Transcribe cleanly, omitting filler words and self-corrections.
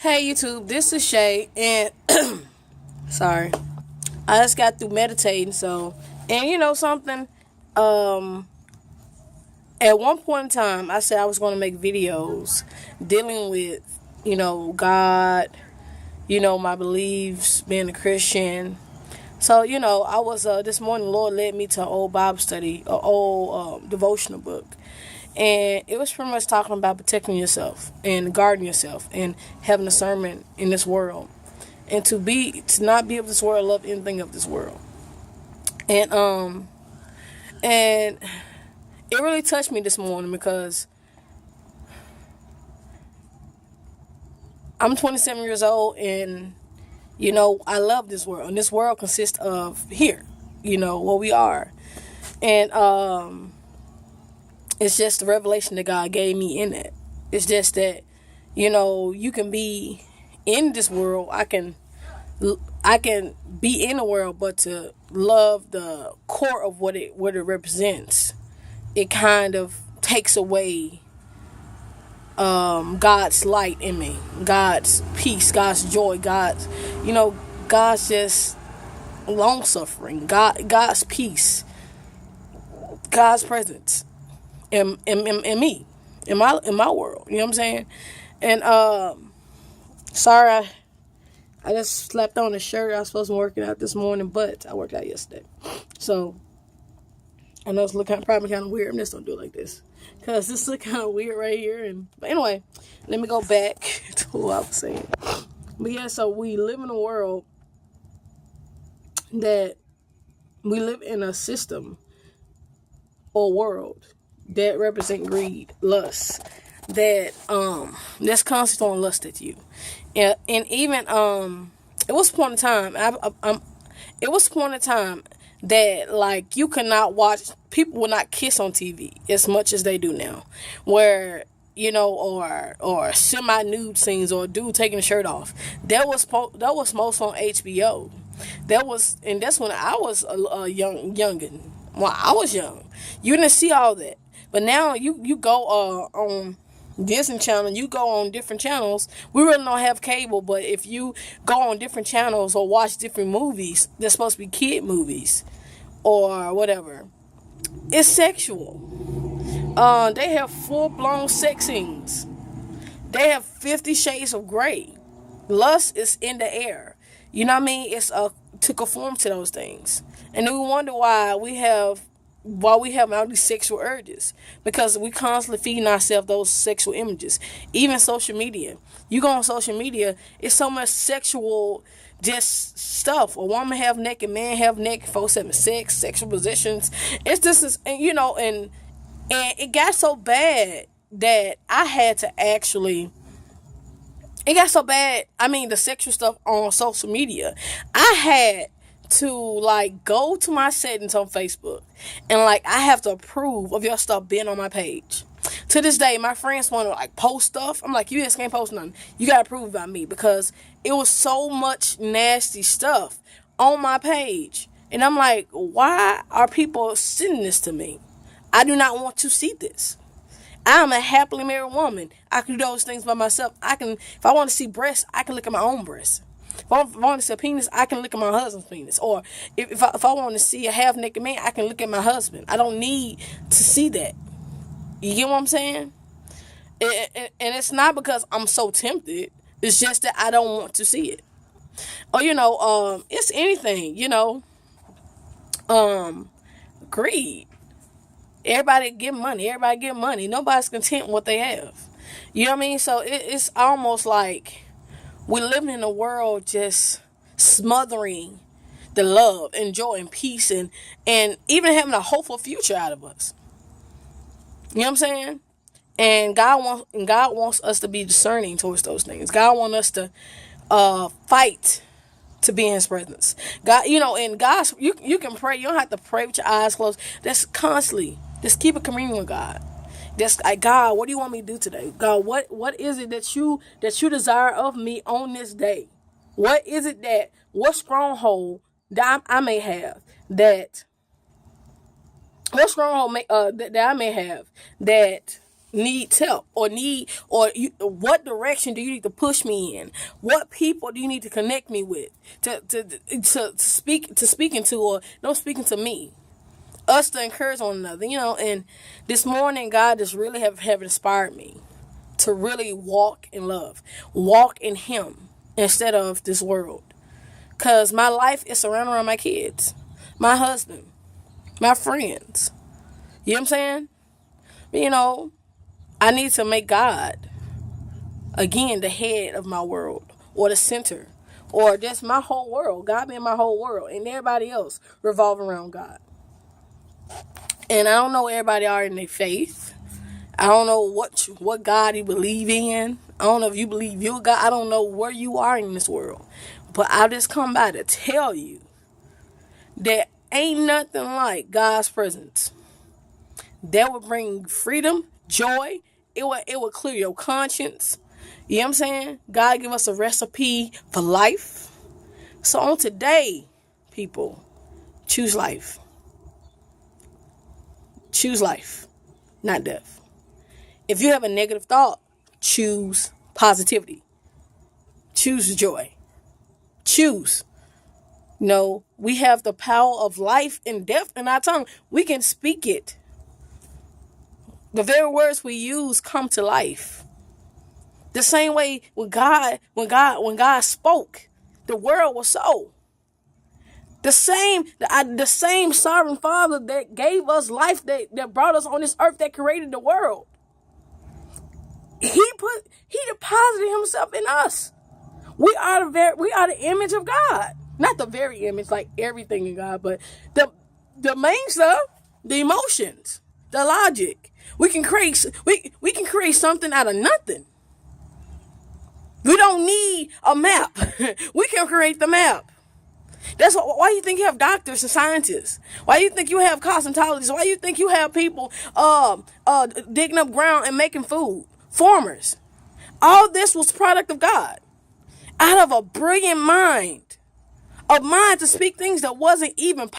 Hey YouTube, this is Shay, and sorry, I just got through meditating. And you know something, um, at one point in time, I said I was going to make videos dealing with, God, my beliefs, being a Christian. So I was this morning. Lord led me to an old Bible study, an old devotional book, and it was pretty much talking about protecting yourself and guarding yourself and having a sermon in this world, and to not be of this world, love anything of this world. And it really touched me this morning because I'm 27 years old, and I love this world, and this world consists of here, what we are. And it's just the revelation that God gave me in it. It's just that you can be in this world. I can be in the world, but to love the core of what it represents, it kind of takes away God's light in me, God's peace, God's joy, God's just long suffering, God's peace, God's presence in me, in my world. You know what I'm saying? And sorry, I just slapped on a shirt. I was supposed to be working out this morning, but I worked out yesterday. So I know it's probably kind of weird. I'm just gonna do it like this because this look kind of weird right here. But anyway, let me go back to what I was saying. But yeah, so we live in a world that we live in a system or world that represent greed, lust, that's constantly throwing lust at you, and even it was a point in time. It was a point in time that like you could not watch, people would not kiss on TV as much as they do now, where or semi nude scenes or a dude taking the shirt off. That was most on HBO. And that's when I was a youngin. When I was young, you didn't see all that. But now you go on Disney Channel, you go on different channels. We really don't have cable, but if you go on different channels or watch different movies, they're supposed to be kid movies or whatever. It's sexual. They have full blown sex scenes. They have 50 Shades of Grey. Lust is in the air. You know what I mean? It's to conform to those things, and then we wonder why we have all these sexual urges, because we constantly feeding ourselves those sexual images. Even social media, you go on social media, it's so much sexual just stuff. A woman have naked, man have naked, folks having sex, sexual positions. It's just and it got so bad that I had to actually. It got so bad. I mean, the sexual stuff on social media, I had to like go to my settings on Facebook, and like I have to approve of your stuff being on my page. To this day, my friends want to like post stuff. I'm like, you just can't post nothing. You gotta approve about me, because it was so much nasty stuff on my page, and I'm like, why are people sending this to me? I do not want to see this. I'm a happily married woman. I can do those things by myself. If I want to see breasts, I can look at my own breasts. If I want to see a penis, I can look at my husband's penis. Or if I want to see a half naked man, I can look at my husband. I don't need to see that. You get what I'm saying? And it's not because I'm so tempted. It's just that I don't want to see it. Or it's anything. Greed. Everybody get money. Nobody's content with what they have. You know what I mean? So it's almost like we're living in a world just smothering the love and joy and peace and even having a hopeful future out of us. You know what I'm saying? And God wants us to be discerning towards those things. God wants us to fight to be in His presence. God, and God's you can pray. You don't have to pray with your eyes closed. That's constantly. Just keep a communion with God. Just like, God, what do you want me to do today? God, what is it that you desire of me on this day? What is it what stronghold that I may have that I may have that needs help, what direction do you need to push me in? What people do you need to connect me with to speaking to, or don't speaking to me? Us to encourage one another, And this morning, God just really have inspired me to really walk in love, walk in Him instead of this world. Cause my life is surrounded around my kids, my husband, my friends. You know what I'm saying? I need to make God, again, the head of my world, or the center, or just my whole world. God being my whole world, and everybody else revolve around God. And I don't know where everybody are in their faith. I don't know what God you believe in. I don't know if you believe your God. I don't know where you are in this world. But I just come by to tell you that ain't nothing like God's presence. That will bring freedom, joy. It will clear your conscience. You know what I'm saying? God give us a recipe for life. So on today, people, choose life. Choose life, not death. If you have a negative thought, choose positivity. Choose joy. Choose. We have the power of life and death in our tongue. We can speak it. The very words we use come to life. The same way when God spoke, the world was so. The same sovereign Father that gave us life, that brought us on this earth, that created the world. He deposited Himself in us. We are the image of God. Not the very image, like everything in God, but the main stuff, the emotions, the logic. We can create something out of nothing. We don't need a map. We can create the map. That's why you think you have doctors and scientists. Why you think you have cosmetologists. Why you think you have people digging up ground and making food. Farmers. All this was product of God. Out of a brilliant mind. A mind to speak things that wasn't even